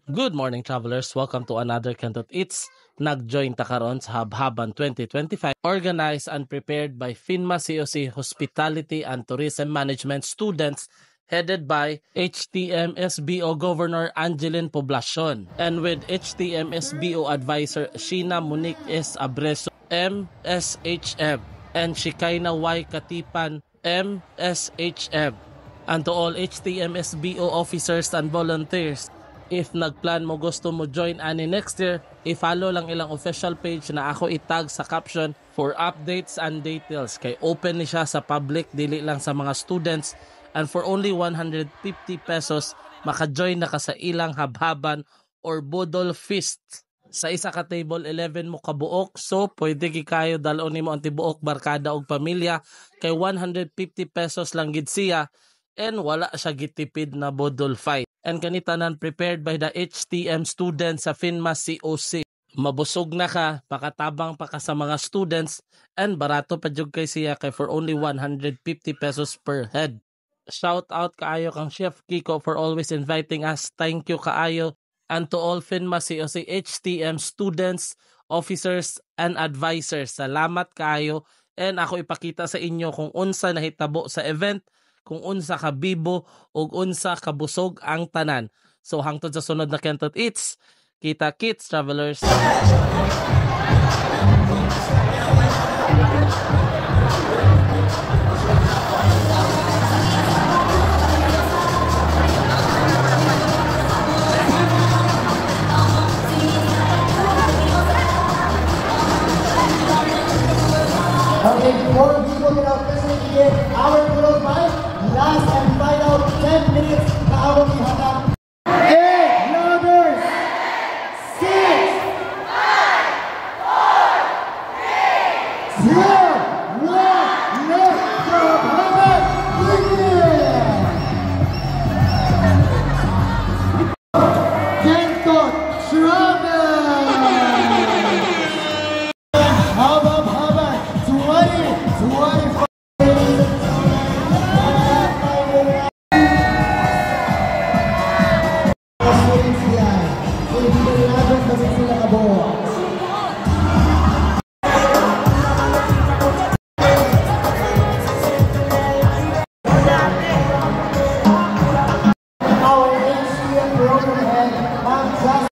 Good morning, travelers. Welcome to another Kantot Eats. Nag-join ta karon sa Habhaban 2025, organized and prepared by FINMA COC Hospitality and Tourism Management students, headed by HTM-SBO Governor Angeline Poblacion, and with HTM-SBO Advisor Sheena Monique S. Abreso, MSHM, and Shikaina Y. Katipan, MSHM. And to all HTM-SBO officers and volunteers, if nagplan mo gusto mo join ani next year, i-follow lang ilang official page na ako itag sa caption for updates and details. Kay open ni siya sa public, dili lang sa mga students. And for only 150 pesos, maka-join na ka sa ilang habhaban or budol feast. Sa isa ka table 11 mo kabuok, so pwede kayo dalon nimo ang tibuok barkada og pamilya. Kay 150 pesos lang gid siya. And wala siya gitipid na bodol fight. And kanitanan prepared by the HTM students sa FINMA COC. Mabusog na ka, pakatabang pa ka sa mga students, and barato pa jud kay siya kay for only 150 pesos per head. Shout out kaayo kang Chef Kiko for always inviting us. Thank you kaayo. And to all FINMA COC HTM students, officers, and advisors, salamat kaayo. And ako ipakita sa inyo kung unsa nahitabo sa event, kung unsa ka bibo o unsa ka busog ang tanan. So hangtod sa sunod na Kantot Eats, kita kits travelers. Okay, before we go to our president here, our followed by last and final 10 minutes na awang ihatap. 8, numbers, 6, 5, 4, 3, 2, 1, let's go, Habhaban, begin! Kantot Travel! Habhaban 2025. Our HCM program head, Ma'am